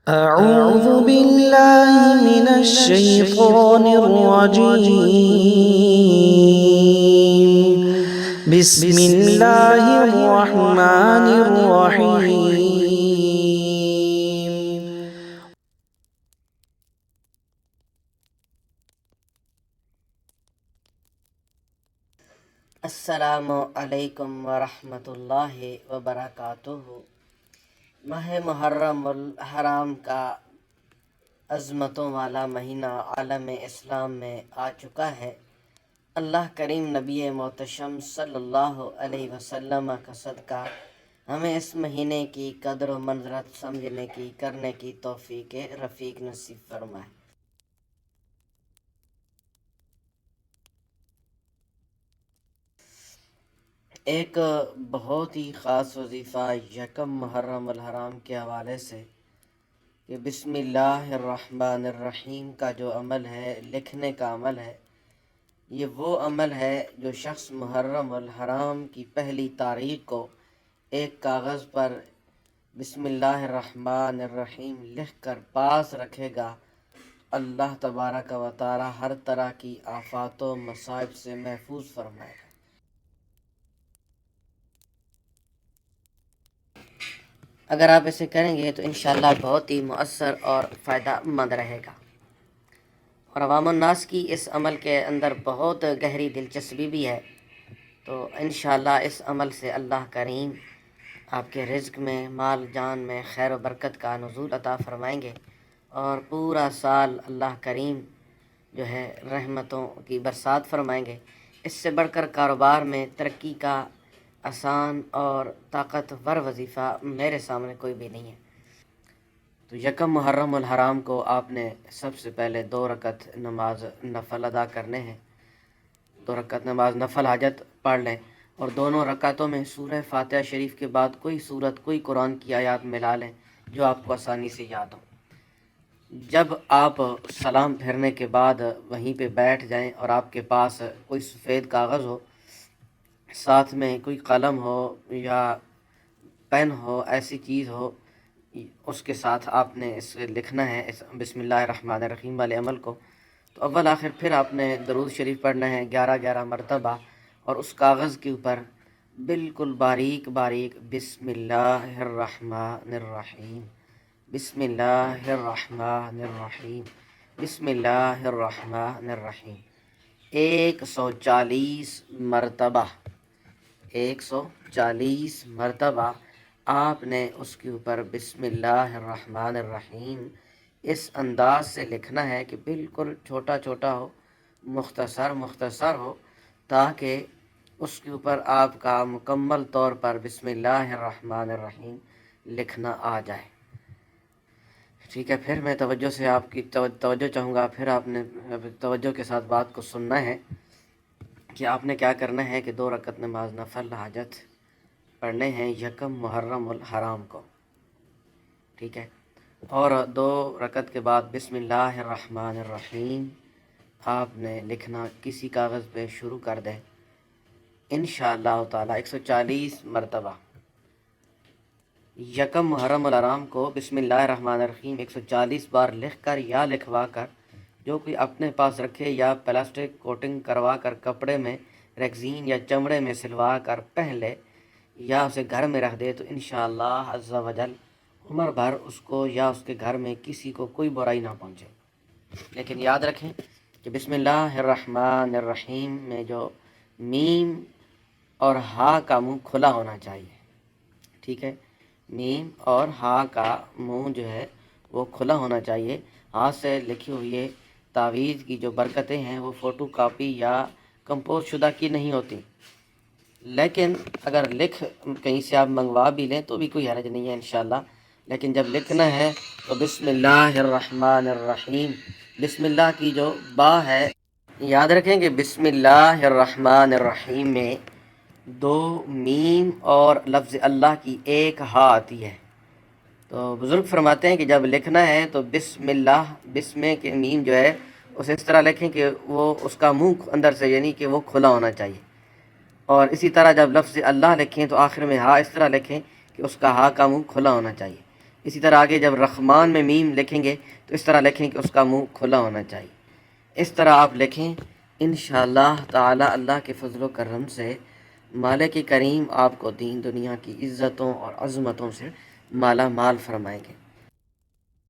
أعوذ بالله من الشيطان الرجيم. بسم الله الرحمن الرحيم. السلام علیکم ورحمۃ اللہ وبرکاتہ۔ ماہ محرم الحرام کا عظمتوں والا مہینہ عالم اسلام میں آ چکا ہے۔ اللہ کریم نبی محتشم صلی اللہ علیہ وسلم کا صدقہ ہمیں اس مہینے کی قدر و منزلت سمجھنے کی کرنے کی توفیق رفیق نصیب فرمائے۔ ایک بہت ہی خاص وظیفہ یکم محرم الحرام کے حوالے سے کہ بسم اللہ الرحمن الرحیم کا جو عمل ہے، لکھنے کا عمل ہے، یہ وہ عمل ہے جو شخص محرم الحرام کی پہلی تاریخ کو ایک کاغذ پر بسم اللہ الرحمن الرحیم لکھ کر پاس رکھے گا، اللہ تبارک و تعالی ہر طرح کی آفات و مصائب سے محفوظ فرمائے گا۔ اگر آپ اسے کریں گے تو انشاءاللہ بہت ہی مؤثر اور فائدہ مند رہے گا۔ اور عوام الناس کی اس عمل کے اندر بہت گہری دلچسپی بھی ہے، تو انشاءاللہ اس عمل سے اللہ کریم آپ کے رزق میں، مال جان میں خیر و برکت کا نزول عطا فرمائیں گے، اور پورا سال اللہ کریم جو ہے رحمتوں کی برسات فرمائیں گے۔ اس سے بڑھ کر کاروبار میں ترقی کا آسان اور طاقتور وظیفہ میرے سامنے کوئی بھی نہیں ہے۔ تو یکم محرم الحرام کو آپ نے سب سے پہلے 2 رکعت نماز نفل ادا کرنے ہیں۔ 2 رکعت نماز نفل حاجت پڑھ لیں، اور دونوں رکعتوں میں سورہ فاتحہ شریف کے بعد کوئی سورت، کوئی قرآن کی آیات ملا لیں جو آپ کو آسانی سے یاد ہو۔ جب آپ سلام پھیرنے کے بعد وہیں پہ بیٹھ جائیں اور آپ کے پاس کوئی سفید کاغذ ہو، ساتھ میں کوئی قلم ہو یا پین ہو، ایسی چیز ہو، اس کے ساتھ آپ نے اس لکھنا ہے اس بسم اللہ الرحمن الرحیم والے عمل کو۔ تو اول آخر پھر آپ نے درود شریف پڑھنا ہے 11 مرتبہ، اور اس کاغذ کے اوپر بالکل باریک باریک بسم اللہ الرحمن الرحیم، بسم اللہ الرحمن الرحیم، بسم اللہ الرحمن الرحیم 140 مرتبہ، 140 مرتبہ آپ نے اس کے اوپر بسم اللہ الرحمن الرحیم اس انداز سے لکھنا ہے کہ بالکل چھوٹا چھوٹا ہو، مختصر مختصر ہو، تاکہ اس کے اوپر آپ کا مکمل طور پر بسم اللہ الرحمن الرحیم لکھنا آ جائے۔ ٹھیک ہے، پھر میں توجہ سے آپ کی توجہ چاہوں گا، پھر آپ نے توجہ کے ساتھ بات کو سننا ہے کہ آپ نے کیا کرنا ہے کہ 2 رکعت نماز نفل حاجت پڑھنے ہیں یکم محرم الحرام کو، ٹھیک ہے، اور 2 رکعت کے بعد بسم اللہ الرحمن الرحیم آپ نے لکھنا کسی کاغذ پہ شروع کر دیں، انشاءاللہ تعالی 140 مرتبہ یکم محرم الحرام کو بسم اللہ الرحمن الرحیم 140 بار لکھ کر یا لکھوا کر، جو کوئی اپنے پاس رکھے یا پلاسٹک کوٹنگ کروا کر کپڑے میں، ریگزین یا چمڑے میں سلوا کر پہلے یا اسے گھر میں رکھ دے، تو انشاءاللہ عز و جل عمر بھر اس کو یا اس کے گھر میں کسی کو کوئی برائی نہ پہنچے۔ لیکن یاد رکھیں کہ بسم اللہ الرحمن الرحیم میں جو میم اور ہا کا منہ کھلا ہونا چاہیے، ٹھیک ہے، میم اور ہا کا منہ جو ہے وہ کھلا ہونا چاہیے۔ ہاتھ سے لکھی ہوئی تعویذ کی جو برکتیں ہیں وہ فوٹو کاپی یا کمپوز شدہ کی نہیں ہوتی، لیکن اگر لکھ کہیں سے آپ منگوا بھی لیں تو بھی کوئی حرج نہیں ہے انشاءاللہ، لیکن جب لکھنا ہے تو بسم اللہ الرحمن الرحیم، بسم اللہ کی جو با ہے، یاد رکھیں کہ بسم اللہ الرحمن الرحیم میں 2 میم اور لفظ اللہ کی 1 ہا آتی ہے۔ تو بزرگ فرماتے ہیں کہ جب لکھنا ہے تو بسم اللہ، بسم کے میم جو ہے اسے اس طرح لکھیں کہ وہ اس کا منہ اندر سے یعنی کہ وہ کھلا ہونا چاہیے، اور اسی طرح جب لفظ اللہ لکھیں تو آخر میں ہا اس طرح لکھیں کہ اس کا ہا کا منہ کھلا ہونا چاہیے۔ اسی طرح آگے جب رحمان میں میم لکھیں گے تو اس طرح لکھیں کہ اس کا منہ کھلا ہونا چاہیے. اس طرح آپ لکھیں. انشاءاللہ تعالی اللہ کے فضل و کرم سے مالک کریم آپ کو دین دنیا کی عزتوں اور عظمتوں سے مالا مال فرمائیں گے.